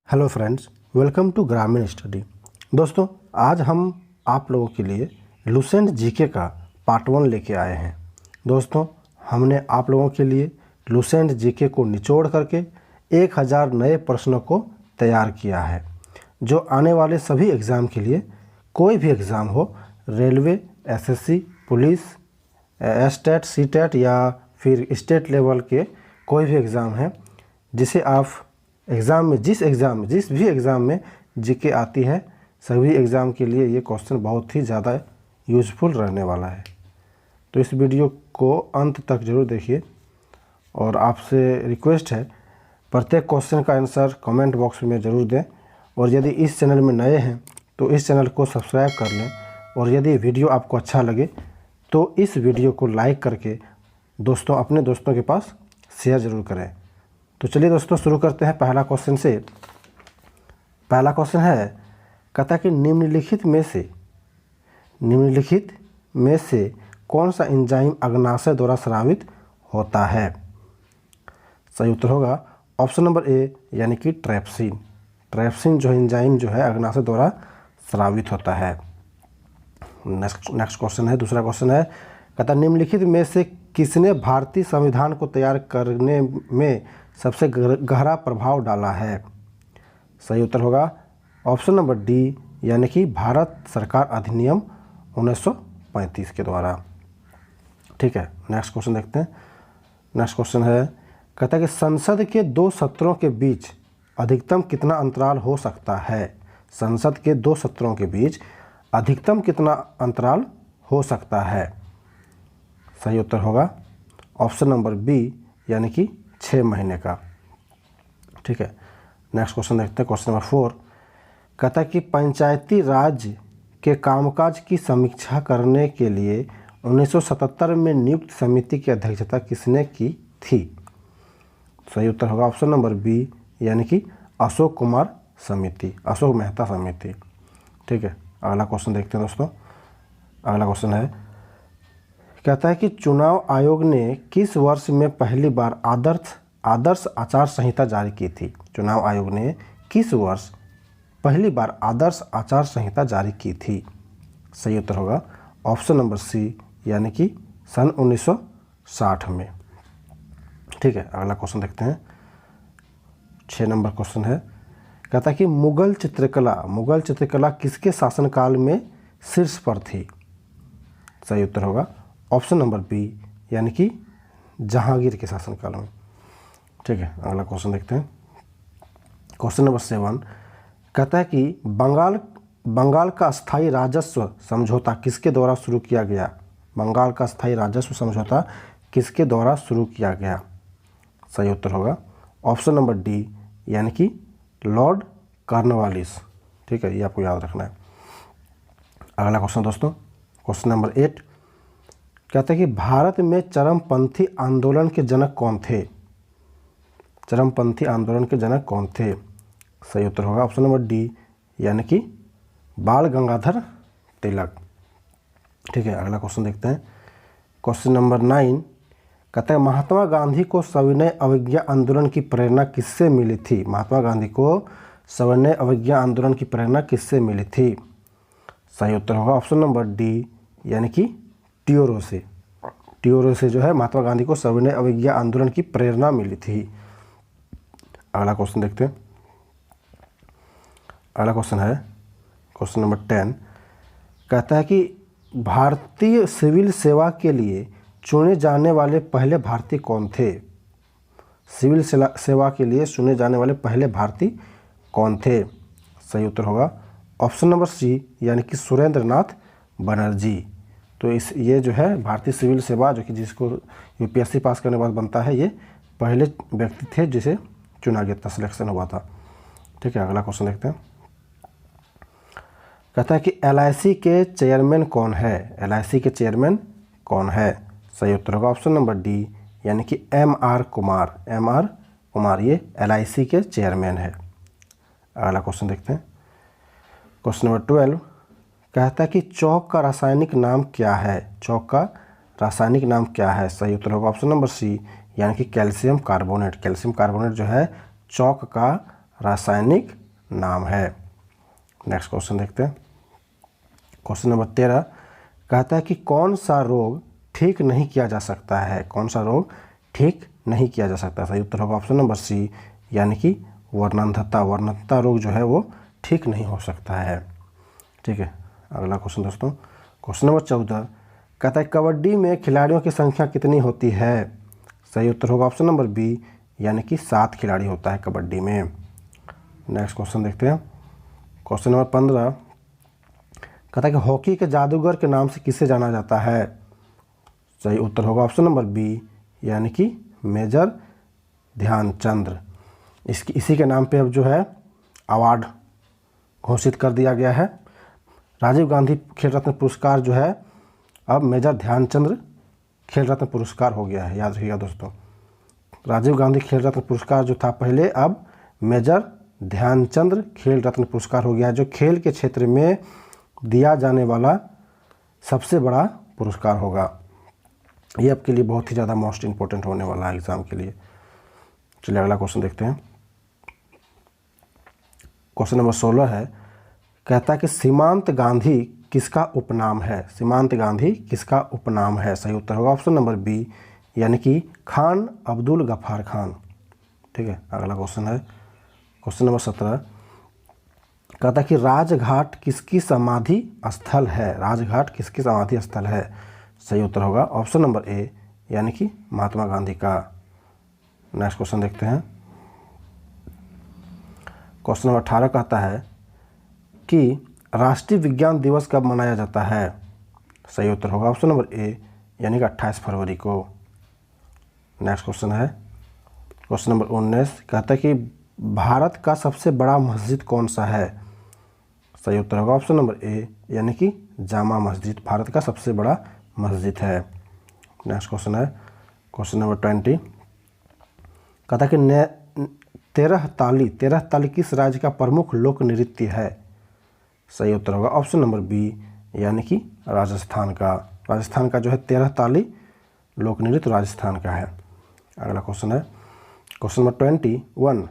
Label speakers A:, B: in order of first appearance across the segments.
A: Hello friends, welcome to ग्रामीण study. दोस्तों, आज हम आप लोगों के लिए लुसेंट जीके का पार्ट 1 लेके आए हैं। दोस्तों, हमने आप लोगों के लिए लुसेंट जीके को निचोड़ करके 1000 नए प्रश्नों को तैयार किया है, जो आने वाले सभी एग्ज़ाम के लिए, कोई भी एग्ज़ाम हो, railway, SSC, police, estate, CTET या फिर स्टेट लेवल के कोई भी एग्ज़ाम है जिसे आप जिस भी एग्ज़ाम में जीके आती है, सभी एग्ज़ाम के लिए ये क्वेश्चन बहुत ही ज़्यादा यूज़फुल रहने वाला है। तो इस वीडियो को अंत तक ज़रूर देखिए और आपसे रिक्वेस्ट है, प्रत्येक क्वेश्चन का आंसर कमेंट बॉक्स में ज़रूर दें। और यदि इस चैनल में नए हैं तो इस चैनल को सब्सक्राइब कर लें। और यदि वीडियो आपको अच्छा लगे तो इस वीडियो को लाइक करके अपने दोस्तों के पास शेयर ज़रूर करें। तो चलिए दोस्तों, शुरू करते हैं पहला क्वेश्चन से। पहला क्वेश्चन है, कहता है कि निम्नलिखित में से कौन सा एंजाइम अग्नाशय द्वारा स्रावित होता है? सही उत्तर होगा ऑप्शन नंबर ए, यानी कि ट्रैप्सिन। ट्रैप्सिन जो एंजाइम जो है अग्नाशय द्वारा स्रावित होता है। नेक्स्ट क्वेश्चन है, दूसरा क्वेश्चन है, कहता है निम्नलिखित में से किसने भारतीय संविधान को तैयार करने में सबसे गहरा प्रभाव डाला है? सही उत्तर होगा ऑप्शन नंबर डी, यानी कि भारत सरकार अधिनियम 1935 के द्वारा। ठीक है, नेक्स्ट क्वेश्चन देखते हैं। नेक्स्ट क्वेश्चन है, कहता है कि संसद के 2 सत्रों के बीच अधिकतम कितना अंतराल हो सकता है? संसद के 2 सत्रों के बीच अधिकतम कितना अंतराल हो सकता है? सही उत्तर होगा ऑप्शन नंबर बी, यानी कि 6 महीने का। ठीक है, नेक्स्ट क्वेश्चन देखते हैं। क्वेश्चन नंबर 4, कहता है कि पंचायती राज के कामकाज की समीक्षा करने के लिए 1977 में नियुक्त समिति की अध्यक्षता किसने की थी? सही उत्तर होगा ऑप्शन नंबर बी, यानी कि अशोक मेहता समिति। ठीक है, अगला क्वेश्चन देखते हैं दोस्तों। अगला क्वेश्चन है, कहता है कि चुनाव आयोग ने किस वर्ष में पहली बार आदर्श आचार संहिता जारी की थी? चुनाव आयोग ने किस वर्ष पहली बार आदर्श आचार संहिता जारी की थी? सही उत्तर होगा ऑप्शन नंबर सी, यानी कि सन 1960 में। ठीक है, अगला क्वेश्चन देखते हैं। 6 नंबर क्वेश्चन है, कहता है कि मुगल चित्रकला किसके शासनकाल में शीर्ष पर थी? सही उत्तर होगा ऑप्शन नंबर बी, यानी कि जहांगीर के शासनकाल में। ठीक है, अगला क्वेश्चन देखते हैं। क्वेश्चन नंबर 7, कहता है कि बंगाल का स्थायी राजस्व समझौता किसके द्वारा शुरू किया गया? बंगाल का स्थायी राजस्व समझौता किसके द्वारा शुरू किया गया? सही उत्तर होगा ऑप्शन नंबर डी, यानी कि लॉर्ड कॉर्नवालिस। ठीक है, ये आपको याद रखना है। अगला क्वेश्चन दोस्तों, क्वेश्चन नंबर 8, कहता है कि भारत में चरमपंथी आंदोलन के जनक कौन थे? चरमपंथी आंदोलन के जनक कौन थे? सही उत्तर होगा ऑप्शन नंबर डी, यानी कि बाल गंगाधर तिलक। ठीक है, अगला क्वेश्चन देखते हैं। क्वेश्चन नंबर 9, कहता है महात्मा गांधी को सविनय अवज्ञा आंदोलन की प्रेरणा किससे मिली थी? महात्मा गांधी को सविनय अवज्ञा आंदोलन की प्रेरणा किससे मिली थी? सही उत्तर होगा ऑप्शन नंबर डी, यानी कि ट्यूरो से जो है महात्मा गांधी को सविनय अवज्ञा आंदोलन की प्रेरणा मिली थी। अगला क्वेश्चन देखते हैं। अगला क्वेश्चन है क्वेश्चन नंबर 10, कहता है कि भारतीय सिविल सेवा के लिए चुने जाने वाले पहले भारतीय कौन थे? सिविल सेवा के लिए चुने जाने वाले पहले भारतीय कौन थे? सही उत्तर होगा ऑप्शन नंबर सी, यानी कि सुरेंद्र नाथ बनर्जी। तो ये जो है भारतीय सिविल सेवा, जो कि जिसको यूपीएससी पास करने के बाद बनता है, ये पहले व्यक्ति थे जिसे चुना गया था, सिलेक्शन हुआ था। ठीक है, अगला क्वेश्चन देखते हैं। कहता है कि एलआईसी के चेयरमैन कौन है? एलआईसी के चेयरमैन कौन है? सही उत्तर होगा ऑप्शन नंबर डी, यानी कि एमआर कुमार ये एलआईसी के चेयरमैन है। अगला क्वेश्चन देखते हैं। क्वेश्चन नंबर 12, कहता है कि चौक का रासायनिक नाम क्या है? चौक का रासायनिक नाम क्या है? सही उत्तर होगा ऑप्शन नंबर सी, यानी कि कैल्शियम कार्बोनेट। कैल्शियम कार्बोनेट जो है चौक का रासायनिक नाम है। नेक्स्ट क्वेश्चन देखते हैं। क्वेश्चन नंबर 13 कहता है कि कौन सा रोग ठीक नहीं किया जा सकता है, कौन सा रोग ठीक नहीं किया जा सकता। सही उत्तर होगा ऑप्शन नंबर सी, यानी कि वर्णनधता। वर्णनधता रोग जो है वो ठीक नहीं हो सकता है। ठीक है, अगला क्वेश्चन दोस्तों, क्वेश्चन नंबर 14 कहता है कबड्डी में खिलाड़ियों की संख्या कितनी होती है। सही उत्तर होगा ऑप्शन नंबर बी, यानी कि 7 खिलाड़ी होता है कबड्डी में। नेक्स्ट क्वेश्चन देखते हैं। क्वेश्चन नंबर 15 कहता है कि हॉकी के जादूगर के नाम से किसे जाना जाता है। सही उत्तर होगा ऑप्शन नंबर बी, यानी कि मेजर ध्यानचंद। इसी के नाम पे अब जो है अवार्ड घोषित कर दिया गया है। राजीव गांधी खेल रत्न पुरस्कार जो है अब मेजर ध्यानचंद खेल रत्न पुरस्कार हो गया है, याद रखिएगा दोस्तों। राजीव गांधी खेल रत्न पुरस्कार जो था पहले, अब मेजर ध्यानचंद खेल रत्न पुरस्कार हो गया है, जो खेल के क्षेत्र में दिया जाने वाला सबसे बड़ा पुरस्कार होगा। ये आपके लिए बहुत ही ज़्यादा मोस्ट इम्पोर्टेंट होने वाला है एग्ज़ाम के लिए। चलिए अगला क्वेश्चन देखते हैं। क्वेश्चन नंबर 16 है, कहता है कि सीमांत गांधी किसका उपनाम है। सीमांत गांधी किसका उपनाम है। सही उत्तर होगा ऑप्शन नंबर बी, यानी कि खान अब्दुल गफ्फार खान। ठीक है, अगला क्वेश्चन है क्वेश्चन नंबर 17 कहता है कि राजघाट किसकी समाधि स्थल है। राजघाट किसकी समाधि स्थल है। सही उत्तर होगा ऑप्शन नंबर ए, यानी कि महात्मा गांधी का। नेक्स्ट क्वेश्चन देखते हैं। क्वेश्चन नंबर 18 कहता है कि राष्ट्रीय विज्ञान दिवस कब मनाया जाता है। सही उत्तर होगा ऑप्शन नंबर ए, यानी कि 28 फरवरी को। नेक्स्ट क्वेश्चन है क्वेश्चन नंबर 19 कहता है कि भारत का सबसे बड़ा मस्जिद कौन सा है। सही उत्तर होगा ऑप्शन नंबर ए, यानी कि जामा मस्जिद भारत का सबसे बड़ा मस्जिद है। नेक्स्ट क्वेश्चन है क्वेश्चन नंबर 20 कहता है कि तेरह ताली किस राज्य का प्रमुख लोक नृत्य है। सही उत्तर होगा ऑप्शन नंबर बी, यानी कि राजस्थान का। राजस्थान का जो है 13 ताली लोक नृत्य राजस्थान का है। अगला क्वेश्चन है क्वेश्चन नंबर 21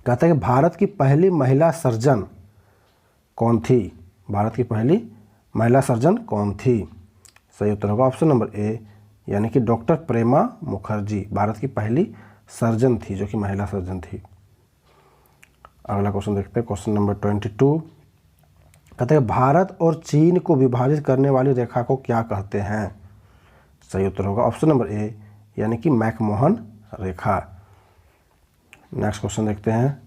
A: कहता है कि भारत की पहली महिला सर्जन कौन थी। भारत की पहली महिला सर्जन कौन थी। सही उत्तर होगा ऑप्शन नंबर ए, यानी कि डॉक्टर प्रेमा मुखर्जी भारत की पहली सर्जन थी, जो कि महिला सर्जन थी। अगला क्वेश्चन देखते हैं क्वेश्चन नंबर 22 कहते हैं भारत और चीन को विभाजित करने वाली रेखा को क्या कहते हैं। सही उत्तर होगा ऑप्शन नंबर ए, यानी कि मैकमोहन रेखा। नेक्स्ट क्वेश्चन देखते हैं।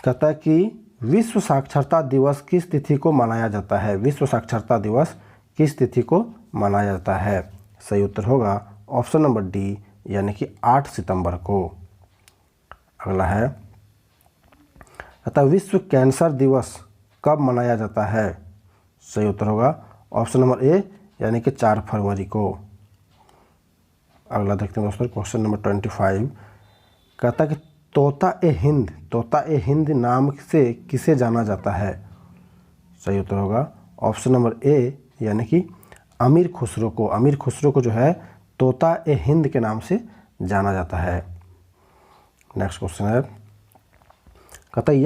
A: कहता है कि विश्व साक्षरता दिवस किस तिथि को मनाया जाता है। विश्व साक्षरता दिवस किस तिथि को मनाया जाता है। सही उत्तर होगा ऑप्शन नंबर डी, यानी कि 8 सितंबर को। अगला है कहता है विश्व कैंसर दिवस कब मनाया जाता है। सही उत्तर होगा ऑप्शन नंबर ए, यानी कि 4 फरवरी को। अगला देखते हैं दोस्तों क्वेश्चन नंबर 25 कहता है कि तोता ए हिंद नाम से किसे जाना जाता है। सही उत्तर होगा ऑप्शन नंबर ए, यानी कि अमीर खुसरो को। अमीर खुसरो को जो है तोता ए हिंद के नाम से जाना जाता है। नेक्स्ट क्वेश्चन है कहता है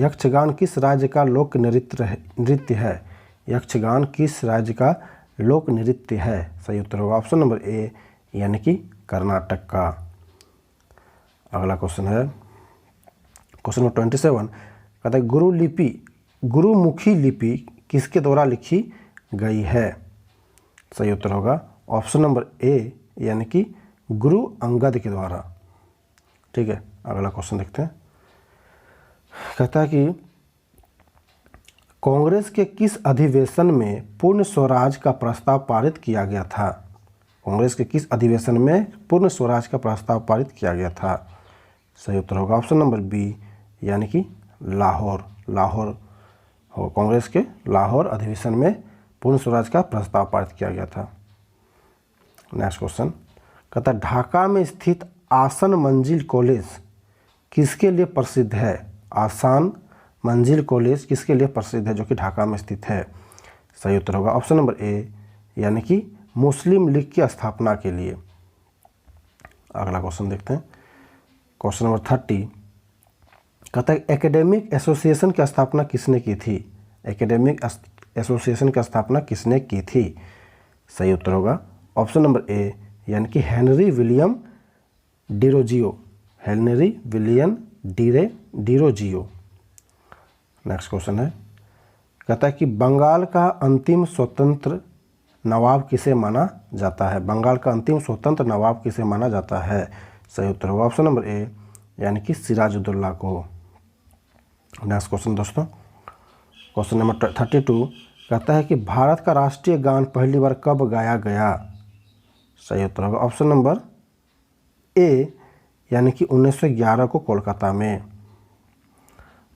A: यक्षगान किस राज्य का लोक नृत्य है। यक्षगान किस राज्य का लोक नृत्य है। सही उत्तर होगा ऑप्शन नंबर ए, यानी कि कर्नाटक का। अगला क्वेश्चन है क्वेश्चन नंबर 27 कहता है गुरुमुखी लिपि किसके द्वारा लिखी गई है। सही उत्तर होगा ऑप्शन नंबर ए, यानी कि गुरु अंगद के द्वारा। ठीक है, अगला क्वेश्चन देखते हैं। कहता है कि कांग्रेस के किस अधिवेशन में पूर्ण स्वराज का प्रस्ताव पारित किया गया था। कांग्रेस के किस अधिवेशन में पूर्ण स्वराज का प्रस्ताव पारित किया गया था। सही उत्तर होगा ऑप्शन नंबर बी, यानी कि लाहौर हो। कांग्रेस के लाहौर अधिवेशन में पूर्ण स्वराज का प्रस्ताव पारित किया गया था। नेक्स्ट क्वेश्चन कहता है ढाका में स्थित आसन मंजिल कॉलेज किसके लिए प्रसिद्ध है। आसान मंजिल कॉलेज किसके लिए प्रसिद्ध है, जो कि ढाका में स्थित है। सही उत्तर होगा ऑप्शन नंबर ए, यानी कि मुस्लिम लीग की स्थापना के लिए। अगला क्वेश्चन देखते हैं क्वेश्चन नंबर 30 कहता है एकेडमिक एसोसिएशन की स्थापना किसने की थी? एकेडमिक एसोसिएशन की स्थापना किसने की थी? सही उत्तर होगा ऑप्शन नंबर ए यानी कि Henry William Derozio. Henry William Derozio. Next question है, कहता है कि बंगाल का अंतिम स्वतंत्र नवाब किसे माना जाता है? बंगाल का अंतिम स्वतंत्र नवाब किसे माना जाता है? सही उत्तर होगा ऑप्शन नंबर ए यानी कि सिराजुद्दौला को। नेक्स्ट क्वेश्चन दोस्तों, क्वेश्चन नंबर 32 कहता है कि भारत का राष्ट्रीय गान पहली बार कब गाया गया? सही उत्तर होगा ऑप्शन नंबर ए यानी कि 1911 को कोलकाता में।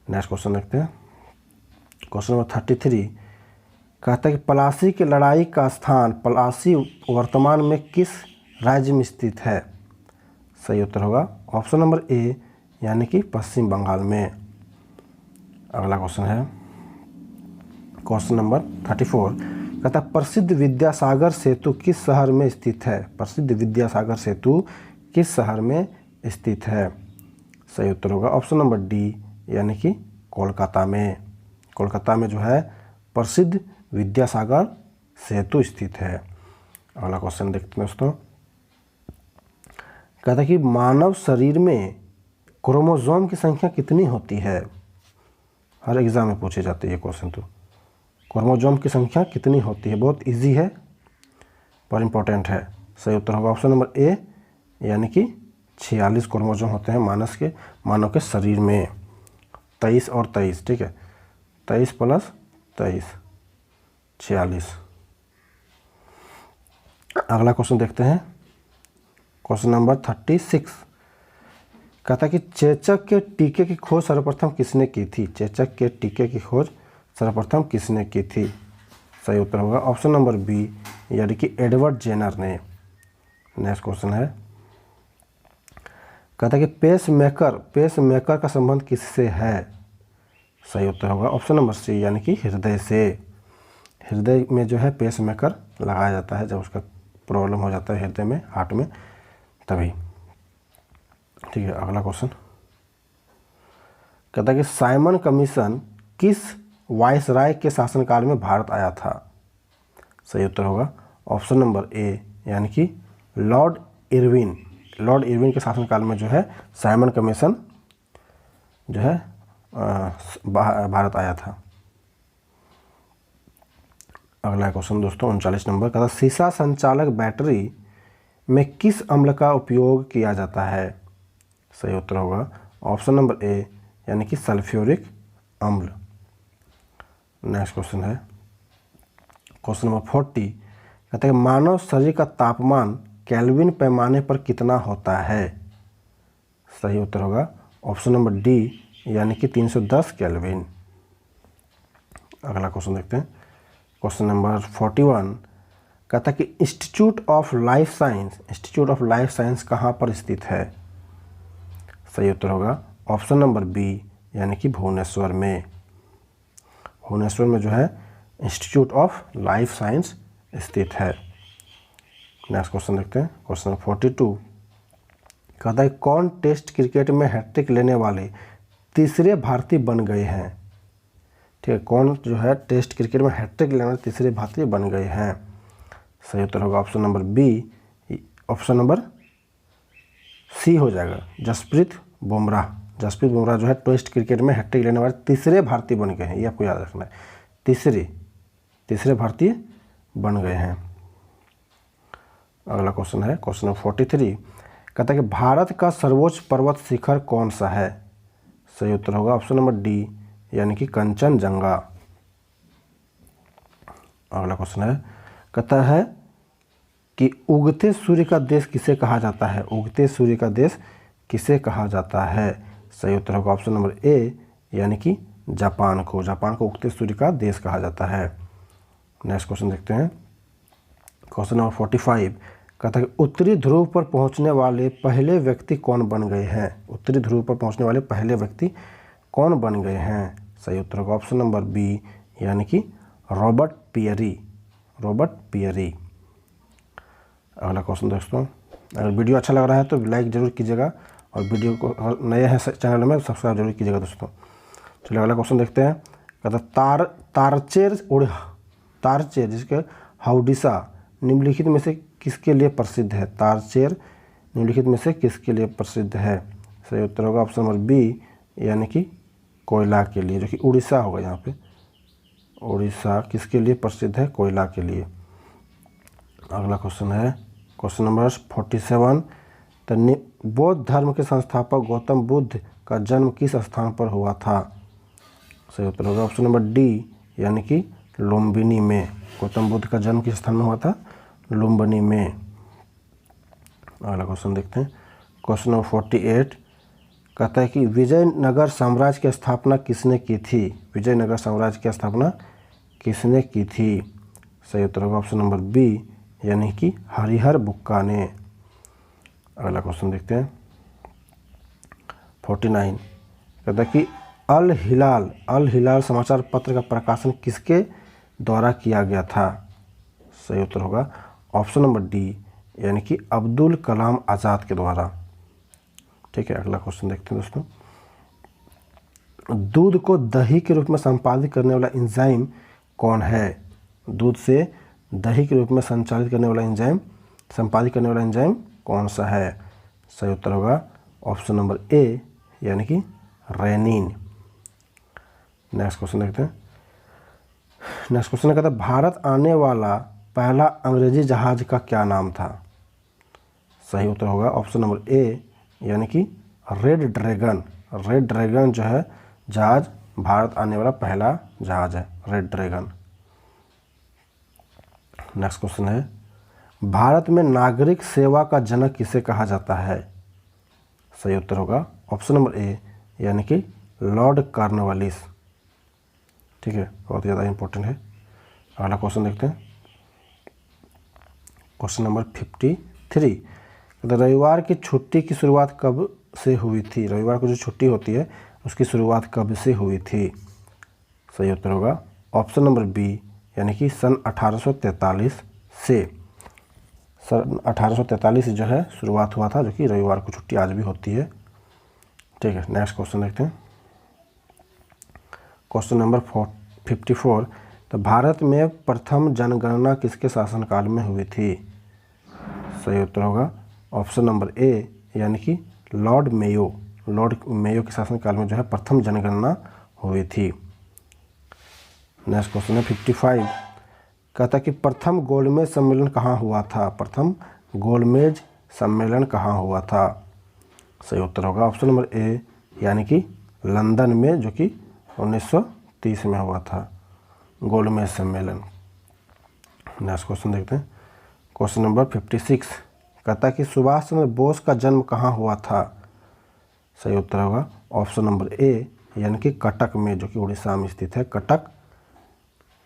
A: नेक्स्ट क्वेश्चन देखते हैं, क्वेश्चन नंबर 33 कहता है कि प्लासी की लड़ाई का स्थान प्लासी वर्तमान में किस राज्य में स्थित है? सही उत्तर होगा ऑप्शन नंबर ए यानी कि पश्चिम बंगाल में। अगला क्वेश्चन है क्वेश्चन नंबर 34 कहता है प्रसिद्ध विद्यासागर सेतु किस शहर में स्थित है? प्रसिद्ध विद्यासागर सेतु किस शहर में स्थित है? सही उत्तर होगा ऑप्शन नंबर डी यानी कि कोलकाता में। कोलकाता में जो है प्रसिद्ध विद्यासागर सेतु स्थित है। अगला क्वेश्चन देखते हैं दोस्तों, कहता है कि मानव शरीर में क्रोमोसोम की संख्या कितनी होती है? हर एग्जाम में पूछे जाते हैं ये क्वेश्चन। तो क्रोमोसोम की संख्या कितनी होती है? बहुत इजी है पर इम्पोर्टेंट है। सही उत्तर होगा ऑप्शन नंबर ए यानी कि 46 क्रोमोसोम होते हैं मानव के शरीर में। 23 और 23, ठीक है, 23 प्लस 23 46। अगला क्वेश्चन देखते हैं, क्वेश्चन नंबर 36 कहता है कि चेचक के टीके की खोज सर्वप्रथम किसने की थी? चेचक के टीके की खोज सर्वप्रथम किसने की थी? सही उत्तर होगा ऑप्शन नंबर बी यानी कि एडवर्ड जेनर ने। नेक्स्ट क्वेश्चन है, कहता है कि पेस मेकर का संबंध किससे है? सही उत्तर होगा ऑप्शन नंबर सी यानी कि हृदय से। हृदय में जो है पेस मेकर लगाया जाता है जब उसका प्रॉब्लम हो जाता है हृदय में, हार्ट में, तभी। ठीक है, अगला क्वेश्चन कहता है कि साइमन कमीशन किस वायसराय के शासनकाल में भारत आया था? सही उत्तर होगा ऑप्शन नंबर ए यानी कि लॉर्ड इरविन के शासनकाल में जो है साइमन कमीशन जो है भारत आया था। अगला क्वेश्चन दोस्तों 39 नंबर का, सीसा संचालक बैटरी में किस अम्ल का उपयोग किया जाता है? सही उत्तर होगा ऑप्शन नंबर ए यानी कि सल्फ्यूरिक अम्ल। नेक्स्ट क्वेश्चन है क्वेश्चन नंबर 40 कहते हैं मानव शरीर का तापमान केल्विन पैमाने पर कितना होता है? सही उत्तर होगा ऑप्शन नंबर डी यानी कि 310 केल्विन। अगला क्वेश्चन देखते हैं, क्वेश्चन नंबर 41 कहता है कि इंस्टीट्यूट ऑफ लाइफ साइंस कहाँ पर स्थित है? सही उत्तर होगा ऑप्शन नंबर बी यानी कि भुवनेश्वर में। भुवनेश्वर में जो है इंस्टीट्यूट ऑफ लाइफ साइंस स्थित है। नेक्स्ट क्वेश्चन देखते हैं, क्वेश्चन नंबर 42 कहता है कौन टेस्ट क्रिकेट में हैट्रिक लेने वाले तीसरे भारतीय बन गए हैं? ठीक है, कौन जो है टेस्ट क्रिकेट में हैट्रिक लेने वाले तीसरे भारतीय बन गए हैं? सही उत्तर होगा option number B, option number C हो जाएगा, जसप्रीत बुमराह जो है टेस्ट क्रिकेट में हैट्रिक लेने वाले तीसरे भारतीय बन गए हैं, ये आपको याद रखना है, तीसरे भारतीय बन गए हैं। अगला क्वेश्चन है क्वेश्चन नंबर 43 कहता है कि भारत का सर्वोच्च पर्वत शिखर कौन सा है? सही उत्तर होगा ऑप्शन नंबर डी यानी कि कंचनजंगा। अगला क्वेश्चन है कहता है कि उगते सूर्य का देश किसे कहा जाता है? उगते सूर्य का देश किसे कहा जाता है? सही उत्तर होगा ऑप्शन नंबर ए यानी कि जापान को उगते सूर्य का देश कहा जाता है। नेक्स्ट क्वेश्चन देखते हैं, क्वेश्चन नंबर 45 कहता है कि उत्तरी ध्रुव पर पहुंचने वाले पहले व्यक्ति कौन बन गए हैं? उत्तरी ध्रुव पर पहुंचने वाले पहले व्यक्ति कौन बन गए हैं? सही उत्तर होगा ऑप्शन नंबर बी यानी कि रॉबर्ट पियरी। अगला क्वेश्चन दोस्तों, अगर वीडियो अच्छा लग रहा है तो लाइक ज़रूर कीजिएगा और वीडियो को नए हैं चैनल में सब्सक्राइब जरूर कीजिएगा दोस्तों। चलिए अगला क्वेश्चन देखते हैं। कहता तारचेर जिसके हाउडिसा निम्नलिखित में से किसके लिए प्रसिद्ध है? तारचेर निम्नलिखित में से किसके लिए प्रसिद्ध है? सही उत्तर होगा ऑप्शन नंबर बी, यानी कि कोयला के लिए, जो कि उड़ीसा होगा यहाँ पे। उड़ीसा किसके लिए प्रसिद्ध है? कोयला के लिए। अगला क्वेश्चन है क्वेश्चन नंबर 47। तो बौद्ध धर्म के संस्थापक गौतम बुद्ध का जन्म किस स्थान पर हुआ था? सही उत्तर होगा ऑप्शन नंबर डी, यानी कि लुम्बिनी में। गौतम बुद्ध का जन्म किस स्थान में हुआ था? लुम्बिनी में। अगला क्वेश्चन देखते हैं क्वेश्चन नंबर 48। कहता है कि विजयनगर साम्राज्य की स्थापना किसने की थी? विजयनगर साम्राज्य की स्थापना किसने की थी? सही उत्तर होगा ऑप्शन नंबर बी, यानी कि हरिहर बुक्का ने। अगला क्वेश्चन देखते हैं 49। कहता है कि अल हिलाल समाचार पत्र का प्रकाशन किसके द्वारा किया गया था? सही उत्तर होगा ऑप्शन नंबर डी, यानी कि अब्दुल कलाम आज़ाद के द्वारा। ठीक है, अगला क्वेश्चन देखते हैं दोस्तों। दूध को दही के रूप में संपादित करने वाला एंजाइम कौन है? दूध से दही के रूप में संचालित करने वाला एंजाइम, संपादित करने वाला एंजाइम कौन सा है? सही उत्तर होगा ऑप्शन नंबर ए, यानी कि रेनिन। नेक्स्ट क्वेश्चन देखते हैं। नेक्स्ट क्वेश्चन कहता है भारत आने वाला पहला अंग्रेजी जहाज का क्या नाम था? सही उत्तर होगा ऑप्शन नंबर ए, यानी कि रेड ड्रैगन। रेड ड्रैगन जो है जहाज भारत आने वाला पहला जहाज है, रेड ड्रैगन। नेक्स्ट क्वेश्चन है भारत में नागरिक सेवा का जनक किसे कहा जाता है? सही उत्तर होगा ऑप्शन नंबर ए, यानी कि लॉर्ड कॉर्नवालिस। ठीक है, बहुत ज़्यादा इंपॉर्टेंट है। अगला क्वेश्चन देखते हैं क्वेश्चन नंबर 53। तो रविवार की छुट्टी की शुरुआत कब से हुई थी? रविवार को जो छुट्टी होती है उसकी शुरुआत कब से हुई थी? सही उत्तर होगा ऑप्शन नंबर बी, यानी कि सन 1843 से। सन 1843 से जो है शुरुआत हुआ था, जो कि रविवार को छुट्टी आज भी होती है। ठीक है, नेक्स्ट क्वेश्चन देखते हैं क्वेश्चन नंबर 54। तो भारत में प्रथम जनगणना किसके शासनकाल में हुई थी? सही उत्तर होगा ऑप्शन नंबर ए, यानी कि लॉर्ड मेयो के शासनकाल में जो है प्रथम जनगणना हुई थी। नेक्स्ट क्वेश्चन है 55। कहता कि प्रथम गोलमेज सम्मेलन कहाँ हुआ था? प्रथम गोलमेज सम्मेलन कहाँ हुआ था? सही उत्तर होगा ऑप्शन नंबर ए, यानी कि लंदन में, जो कि 1930 में हुआ था गोलमेज सम्मेलन। नेक्स्ट क्वेश्चन देखते हैं क्वेश्चन नंबर 56। कहता कि सुभाष चंद्र बोस का जन्म कहाँ हुआ था? सही उत्तर होगा ऑप्शन नंबर ए, यानी कि कटक में, जो कि उड़ीसा में स्थित है। कटक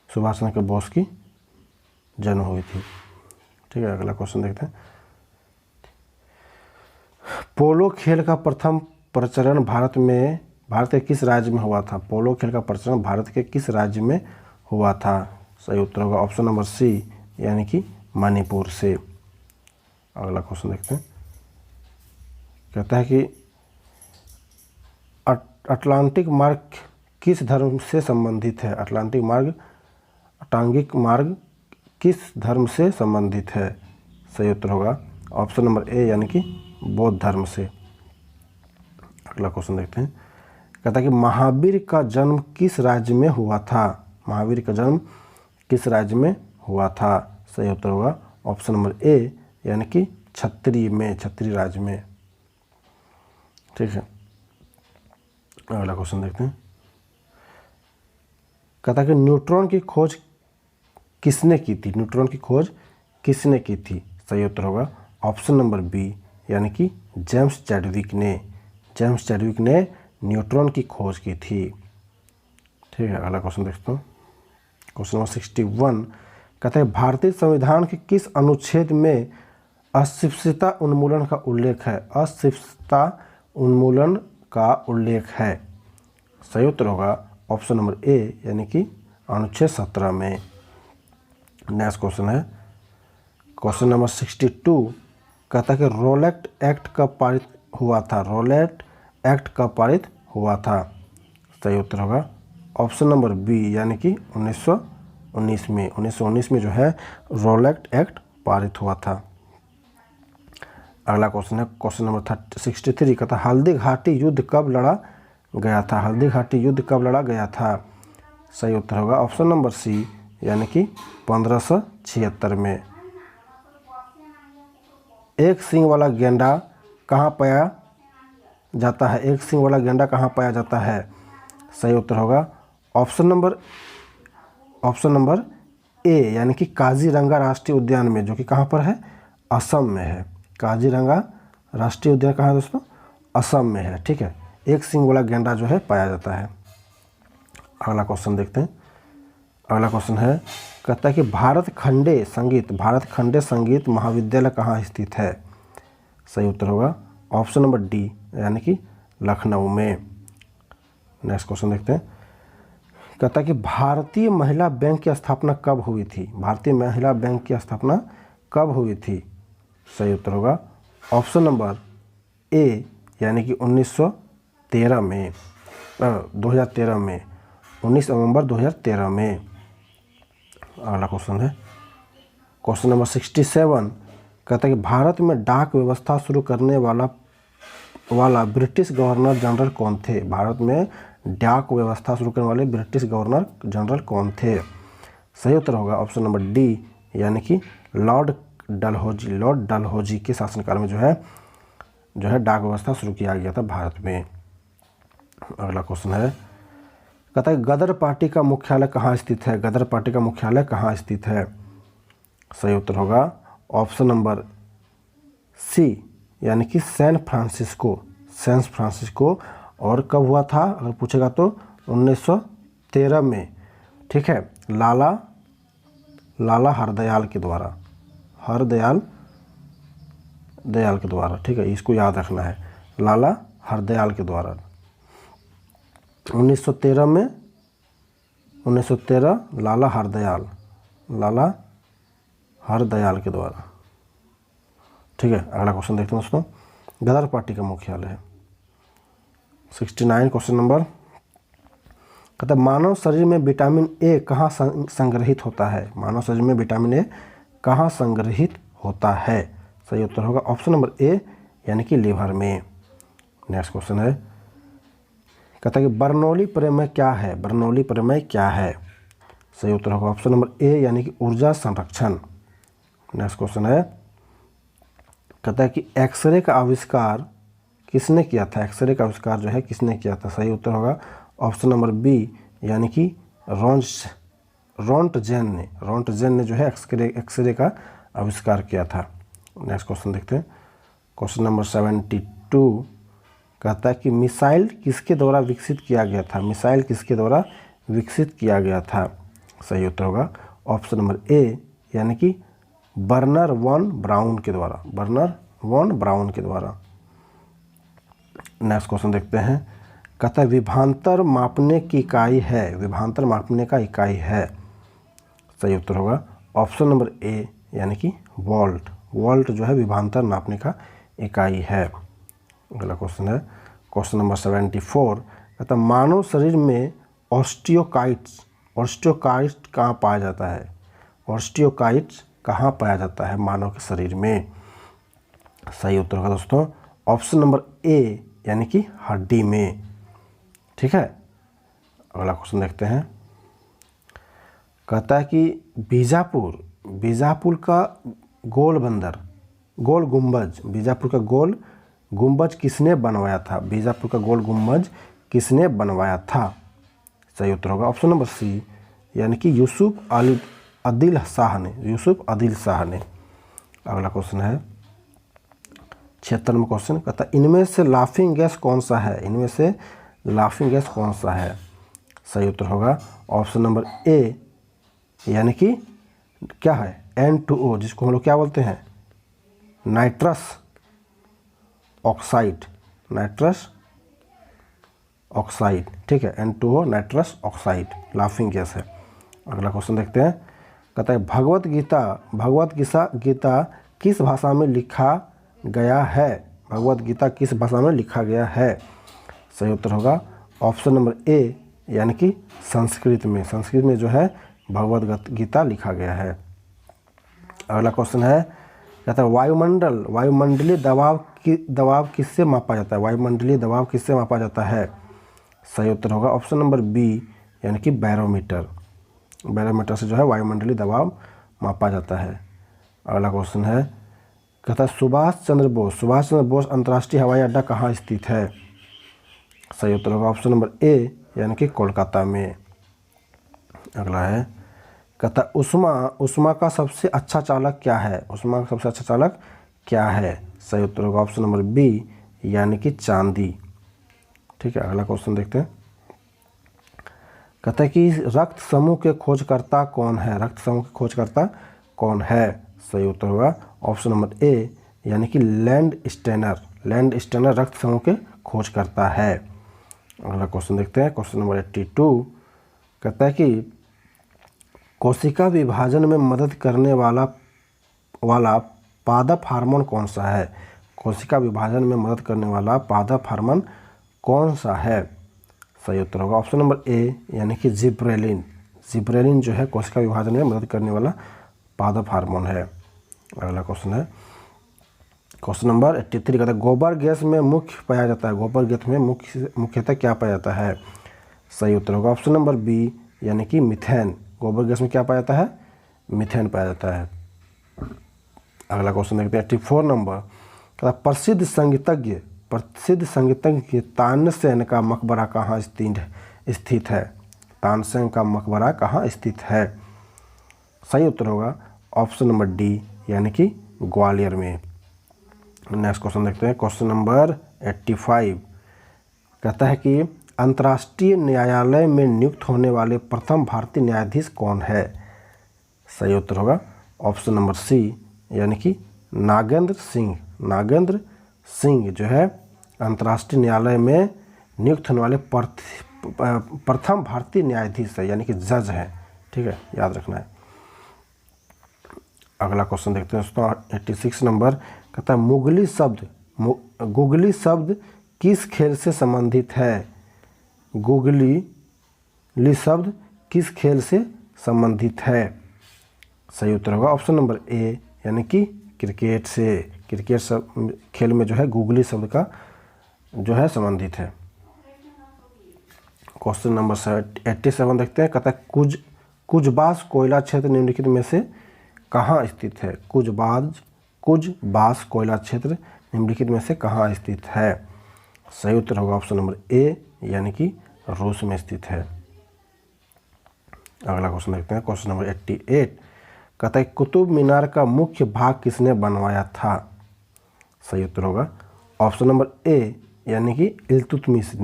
A: सुभाष चंद्र बोस की जन्म हुई थी। ठीक है, अगला क्वेश्चन देखते हैं। पोलो खेल का प्रथम प्रचलन भारत के किस राज्य में हुआ था? पोलो खेल का प्रचलन भारत के किस राज्य में हुआ था? सही उत्तर होगा ऑप्शन नंबर सी, यानी कि मणिपुर से। अगला क्वेश्चन देखते हैं। कहता है कि अटलांटिक मार्ग किस धर्म से संबंधित है? अटलांटिक मार्ग किस धर्म से संबंधित है? सही उत्तर होगा ऑप्शन नंबर ए, यानी कि बौद्ध धर्म से। अगला क्वेश्चन देखते हैं। कहता है कि महावीर का जन्म किस राज्य में हुआ था? महावीर का जन्म किस राज्य में हुआ था? सही उत्तर होगा ऑप्शन नंबर ए, यानी कि छत्तीस राज्य में। ठीक है, अगला क्वेश्चन देखते हैं। कहता है कि न्यूट्रॉन की खोज किसने की थी? न्यूट्रॉन की खोज किसने की थी? सही उत्तर होगा ऑप्शन नंबर बी, यानी कि जेम्स चैडविक ने न्यूट्रॉन की खोज की थी। ठीक है, अगला क्वेश्चन देखते हैं क्वेश्चन नंबर 61। कहते हैं भारतीय संविधान के किस अनुच्छेद में अस्पृश्यता उन्मूलन का उल्लेख है? अस्पृश्यता उन्मूलन का उल्लेख है। सही उत्तर होगा ऑप्शन नंबर ए, यानी कि अनुच्छेद 17 में। नेक्स्ट क्वेश्चन है क्वेश्चन नंबर 62। कहता है कि रोलेट एक्ट कब हुआ था? रॉलेट एक्ट कब पारित हुआ था? सही उत्तर होगा ऑप्शन नंबर बी, यानी कि 1919 में। 1919 में जो है रॉलेट एक्ट पारित हुआ था। अगला क्वेश्चन है क्वेश्चन नंबर 63 कहता है हल्दी घाटी युद्ध कब लड़ा गया था? हल्दी घाटी युद्ध कब लड़ा गया था? सही उत्तर होगा ऑप्शन नंबर सी, यानी कि 1576 में। एक सींग वाला गेंडा कहाँ पाया जाता है? एक सींग वाला गेंडा कहाँ पाया जाता है? सही उत्तर होगा ऑप्शन नंबर ए, यानी कि काजीरंगा राष्ट्रीय उद्यान में, जो कि कहाँ पर है? असम में है। काजीरंगा राष्ट्रीय उद्यान कहाँ है दोस्तों? असम में है। ठीक है, एक सींग वाला गेंडा जो है पाया जाता है। अगला क्वेश्चन देखते हैं। अगला क्वेश्चन है कहता है कि भारत खंडे संगीत महाविद्यालय कहाँ स्थित है? सही उत्तर होगा ऑप्शन नंबर डी, यानी कि लखनऊ में। नेक्स्ट क्वेश्चन देखते हैं। कहता है कि भारतीय महिला बैंक की स्थापना कब हुई थी? भारतीय महिला बैंक की स्थापना कब हुई थी? सही उत्तर होगा ऑप्शन नंबर ए, यानी कि 1913 में, 2013 में, 19 नवंबर 2013 में। अगला क्वेश्चन है क्वेश्चन नंबर 67 कहता है कि भारत में डाक व्यवस्था शुरू करने वाला ब्रिटिश गवर्नर जनरल कौन थे? भारत में डाक व्यवस्था शुरू करने वाले ब्रिटिश गवर्नर जनरल कौन थे? सही उत्तर होगा ऑप्शन नंबर डी, यानी कि लॉर्ड डलहौजी के शासनकाल में जो है डाक व्यवस्था शुरू किया गया था भारत में। अगला क्वेश्चन है कहता है गदर पार्टी का मुख्यालय कहाँ स्थित है? गदर पार्टी का मुख्यालय कहाँ स्थित है? सही उत्तर होगा ऑप्शन नंबर सी, यानी कि सैन फ्रांसिस्को। और कब हुआ था अगर पूछेगा तो 1913 में। ठीक है, लाला हरदयाल के द्वारा, दयाल के द्वारा। ठीक है, इसको याद रखना है, लाला हरदयाल के द्वारा। 1913 में, 1913 लाला हरदयाल के द्वारा। ठीक है, अगला क्वेश्चन देखते हैं दोस्तों। गदर पार्टी का मुख्यालय है 69 क्वेश्चन नंबर कहता है मानव शरीर में विटामिन ए कहाँ संग्रहित होता है? मानव शरीर में विटामिन ए कहाँ संग्रहित होता है? सही उत्तर होगा ऑप्शन नंबर ए, यानी कि लीवर में। नेक्स्ट क्वेश्चन है कहता है कि बर्नौली प्रमेय क्या है? बर्नौली प्रमेय क्या है? सही उत्तर होगा ऑप्शन नंबर ए, यानी कि ऊर्जा संरक्षण। नेक्स्ट क्वेश्चन है कहता है कि एक्सरे का आविष्कार किसने किया था? एक्सरे का आविष्कार जो है किसने किया था? सही उत्तर होगा ऑप्शन नंबर बी, यानी कि रोंटजेन ने जो है एक्सरे का आविष्कार किया था। नेक्स्ट क्वेश्चन देखते हैं। क्वेश्चन नंबर 72 कहता है कि मिसाइल किसके द्वारा विकसित किया गया था? मिसाइल किसके द्वारा विकसित किया गया था? सही उत्तर होगा ऑप्शन नंबर ए, यानी कि बर्नर वॉन ब्राउन के द्वारा। नेक्स्ट क्वेश्चन देखते हैं। कहता है विभवांतर मापने की इकाई है? विभवांतर मापने का इकाई है? सही उत्तर होगा ऑप्शन नंबर ए, यानी कि वोल्ट जो है विभवांतर नापने का इकाई है। अगला क्वेश्चन है क्वेश्चन नंबर 74 कहता है मानव शरीर में ऑस्टियोकाइट्स कहाँ पाया जाता है? ऑस्टियोकाइट्स कहाँ पाया जाता है मानव के शरीर में? सही उत्तर होगा दोस्तों ऑप्शन नंबर ए, यानी कि हड्डी में। ठीक है, अगला क्वेश्चन देखते हैं। कहता है कि बीजापुर का गोल गुंबज किसने बनवाया था? बीजापुर का गोल गुंबज किसने बनवाया था? सही उत्तर होगा ऑप्शन नंबर सी, यानी कि यूसुफ आदिल शाह ने। अगला क्वेश्चन है 76 क्वेश्चन कहता है इनमें से लाफिंग गैस कौन सा है? सही उत्तर होगा ऑप्शन नंबर ए, यानी कि क्या है? N2O, जिसको हम लोग क्या बोलते हैं? Nitrous oxide. ठीक है, N2O nitrous oxide laughing gas है। अगला क्वेश्चन देखते हैं। कहता है भगवत गीता किस भाषा में लिखा गया है? भगवद गीता किस भाषा में लिखा गया है? सही उत्तर होगा ऑप्शन नंबर ए यानी कि संस्कृत में। संस्कृत में जो है भगवद गीता लिखा गया है। अगला क्वेश्चन है, कहता है वायुमंडलीय दबाव किससे मापा जाता है? वायुमंडलीय दबाव किससे मापा जाता है? सही उत्तर होगा ऑप्शन नंबर बी यानी कि बैरोमीटर। बैरोमीटर से जो है वायुमंडलीय दबाव मापा जाता है। अगला क्वेश्चन है, कहता है सुभाष चंद्र बोस अंतर्राष्ट्रीय हवाई अड्डा कहाँ स्थित है? सही उत्तर होगा ऑप्शन नंबर ए यानी कि कोलकाता में। अगला है, कहता उष्मा का सबसे अच्छा चालक क्या है? उष्मा का सबसे अच्छा चालक क्या है? सही उत्तर होगा ऑप्शन नंबर बी यानी कि चांदी। ठीक है, अगला क्वेश्चन देखते हैं। कहता है कि रक्त समूह के खोजकर्ता कौन है? रक्त समूह के खोजकर्ता कौन है? सही उत्तर होगा ऑप्शन नंबर ए यानी कि लैंड स्टेनर रक्त समूह के खोजकर्ता है। अगला क्वेश्चन देखते हैं, क्वेश्चन नंबर 82। कहता है कि कोशिका विभाजन में मदद करने वाला पादप हार्मोन कौन सा है? कोशिका विभाजन में मदद करने वाला पादप हार्मोन कौन सा है? सही उत्तर होगा ऑप्शन नंबर ए यानी कि जिब्रेलिन जो है कोशिका विभाजन में मदद करने वाला पादप हार्मोन है। अगला क्वेश्चन है, क्वेश्चन नंबर 83। कहता है गोबर गैस में मुख्य पाया जाता है? गोबर गैस में मुख्यतः क्या पाया जाता है? सही उत्तर होगा ऑप्शन नंबर बी यानी कि मीथेन। गोबर गैस में क्या पाया जाता है? मीथेन पाया जाता है। अगला क्वेश्चन देखते हैं 84 नंबर। कहता प्रसिद्ध संगीतज्ञ तानसेन का मकबरा कहाँ स्थित है? तानसेन का मकबरा कहाँ स्थित है? सही उत्तर होगा ऑप्शन नंबर डी यानी कि ग्वालियर में। नेक्स्ट क्वेश्चन देखते हैं, क्वेश्चन नंबर 85। कहता है कि अंतर्राष्ट्रीय न्यायालय में नियुक्त होने वाले प्रथम भारतीय न्यायाधीश कौन है? सही उत्तर होगा ऑप्शन नंबर सी यानी कि नागेंद्र सिंह जो है अंतर्राष्ट्रीय न्यायालय में नियुक्त होने वाले प्रथम भारतीय न्यायाधीश है यानी कि जज है। ठीक है, याद रखना है। अगला क्वेश्चन देखते हैं दोस्तों 86 नंबर। कहता है गुगली शब्द किस खेल से संबंधित है? गुगली शब्द किस खेल से संबंधित है? सही उत्तर होगा ऑप्शन नंबर ए यानी कि क्रिकेट से। क्रिकेट खेल में जो है गुगली शब्द का जो है संबंधित है। क्वेश्चन नंबर 87 देखते हैं। कहता है कुजबास कोयला क्षेत्र निम्नलिखित में से कहाँ स्थित है? कुजबास कोयला क्षेत्र निम्नलिखित में से कहाँ स्थित है? सही उत्तर होगा ऑप्शन नंबर ए यानी कि रूस में स्थित है। अगला क्वेश्चन देखते हैं, क्वेश्चन नंबर 88। कहता है कुतुब मीनार का मुख्य भाग किसने बनवाया था? सही उत्तर होगा ऑप्शन नंबर ए यानी कि इल्तुतमिश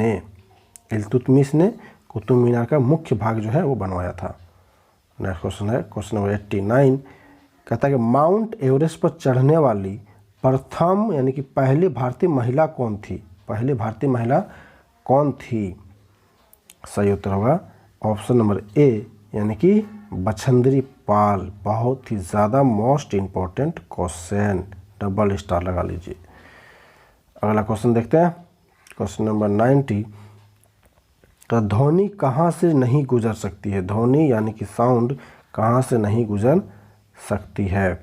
A: ने कुतुब मीनार का मुख्य भाग जो है वो बनवाया था। नेक्स्ट क्वेश्चन है क्वेश्चन नंबर 89। कहता है कि माउंट एवरेस्ट पर चढ़ने वाली प्रथम यानी कि पहली भारतीय महिला कौन थी? पहली भारतीय महिला कौन थी? सही उत्तर होगा ऑप्शन नंबर ए यानी कि बछेंद्री पाल। बहुत ही ज़्यादा most important question, double star लगा लीजिए। अगला क्वेश्चन देखते हैं, क्वेश्चन नंबर 90। तो ध्वनि कहाँ से नहीं गुजर सकती है? ध्वनि यानी कि साउंड कहाँ से नहीं गुजर सकती है?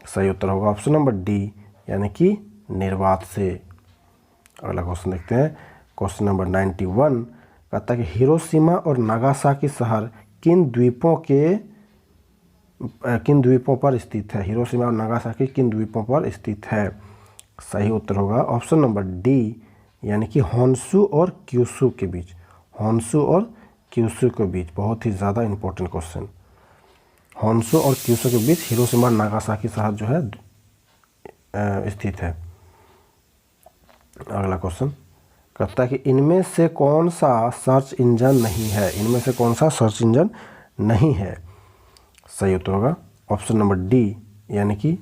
A: सही उत्तर होगा ऑप्शन नंबर डी यानी कि निर्वात से। अगला क्वेश्चन देखते हैं, क्वेश्चन नंबर 91। कहता है कि हिरोशिमा और नागासाकी शहर किन द्वीपों पर स्थित है? हिरोशिमा और नागासाकी किन द्वीपों पर स्थित है? सही उत्तर होगा ऑप्शन नंबर डी यानी कि होन्शु और क्यूशु के बीच। होन्शु और क्यूशु के बीच, बहुत ही ज़्यादा इंपॉर्टेंट क्वेश्चन। होन्शु और क्यूशु के बीच हिरोशिमा और नागासाकी शहर जो है स्थित है। अगला क्वेश्चन कहता है कि इनमें से कौन सा सर्च इंजन नहीं है? इनमें से कौन सा सर्च इंजन नहीं है? सही उत्तर होगा ऑप्शन नंबर डी यानी कि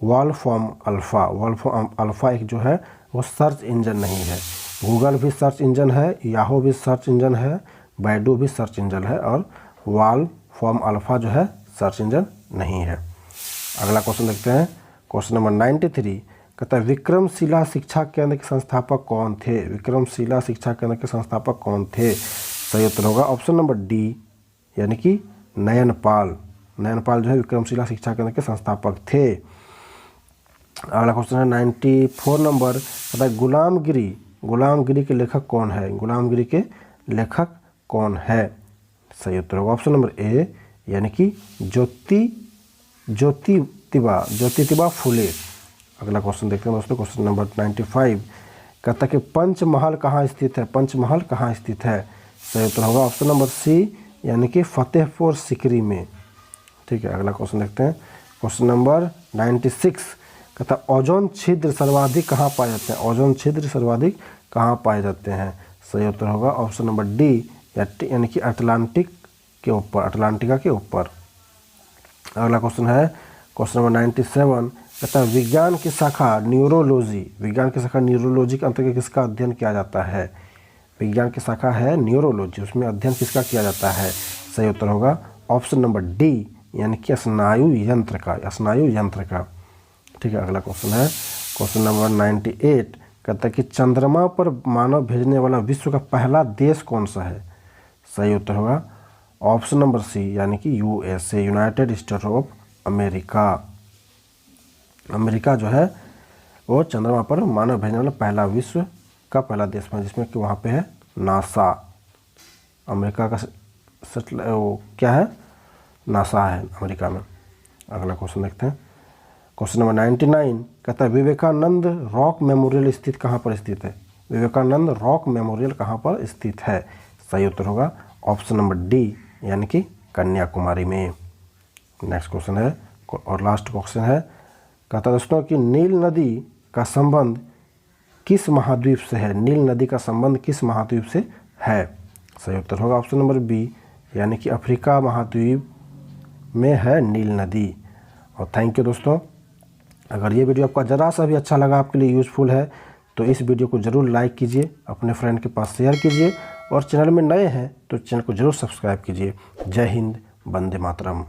A: वॉल्फ्राम अल्फ़ा। वॉल्फ्राम अल्फ़ा एक जो है वो सर्च इंजन नहीं है। गूगल भी सर्च इंजन है, याहू भी सर्च इंजन है, बैडू भी सर्च इंजन है, और वॉल्फ्राम अल्फ़ा जो है सर्च इंजन नहीं है। अगला क्वेश्चन देखते हैं, क्वेश्चन नंबर 93। कहता है विक्रमशिला शिक्षा केंद्र के संस्थापक कौन थे? विक्रमशिला शिक्षा केंद्र के संस्थापक कौन थे? सही उत्तर होगा ऑप्शन नंबर डी, यानी कि नयनपाल। नयनपाल जो है विक्रमशिला शिक्षा केंद्र के संस्थापक थे। अगला क्वेश्चन है 94 नंबर, कहता है गुलामगिरी। गुलामगिरी के लेखक कौन है? गुलामगिरी के लेखक कौन है? सही उत्तर होगा ऑप्शन नंबर ए, यानी कि ज्योतिबा फुले। अगला क्वेश्चन देखते हैं दोस्तों, क्वेश्चन नंबर 95, कहता है कि पंचमहल कहाँ स्थित है? पंचमहल कहाँ स्थित है? सही उत्तर होगा ऑप्शन नंबर सी, यानी कि फतेहपुर सिकरी में। ठीक है, अगला क्वेश्चन देखते हैं, क्वेश्चन नंबर 96, कहता है ओजोन छिद्र सर्वाधिक कहाँ पाए जाते हैं? ओजोन छिद्र सर्वाधिक कहाँ पाए जाते हैं? सही उत्तर होगा ऑप्शन नंबर डी, यानी कि अटलांटिक के ऊपर, अटलांटिका के ऊपर। अगला क्वेश्चन है क्वेश्चन नंबर 97, कहता है विज्ञान की शाखा न्यूरोलॉजी। विज्ञान की शाखा न्यूरोलॉजी के अंतर्गत किसका अध्ययन किया जाता है? विज्ञान की शाखा है न्यूरोलॉजी, उसमें अध्ययन किसका किया जाता है? सही उत्तर होगा ऑप्शन नंबर डी, यानी कि स्नायु यंत्र का, स्नायु यंत्र का। ठीक है, अगला क्वेश्चन है क्वेश्चन नंबर 98, कहता है कि चंद्रमा पर मानव भेजने वाला विश्व का पहला देश कौन सा है? सही उत्तर होगा ऑप्शन नंबर सी, यानी कि USA, United state of America. America जो है वो चंद्रमा पर मानव भेजने वाला पहला विश्व का पहला देश है, जिसमें कि वहाँ पे है नासा। अमेरिका का वो क्या है? नासा है अमेरिका में। अगला क्वेश्चन देखते हैं, क्वेश्चन नंबर 99, कहता है विवेकानंद रॉक मेमोरियल स्थित कहाँ पर स्थित है? विवेकानंद रॉक मेमोरियल कहाँ पर स्थित है? सही उत्तर होगा ऑप्शन नंबर डी, यानी कि कन्याकुमारी में। नेक्स्ट क्वेश्चन है और लास्ट क्वेश्चन है, कहता है दोस्तों कि नील नदी का संबंध किस महाद्वीप से है? नील नदी का संबंध किस महाद्वीप से है? सही उत्तर होगा ऑप्शन नंबर बी, यानी कि अफ्रीका महाद्वीप में है नील नदी। और थैंक यू दोस्तों, अगर ये वीडियो आपका ज़रा सा भी अच्छा लगा, आपके लिए यूज़फुल है, तो इस वीडियो को ज़रूर लाइक कीजिए, अपने फ्रेंड के पास शेयर कीजिए, और चैनल में नए हैं तो चैनल को ज़रूर सब्सक्राइब कीजिए। जय हिंद, वंदे मातरम।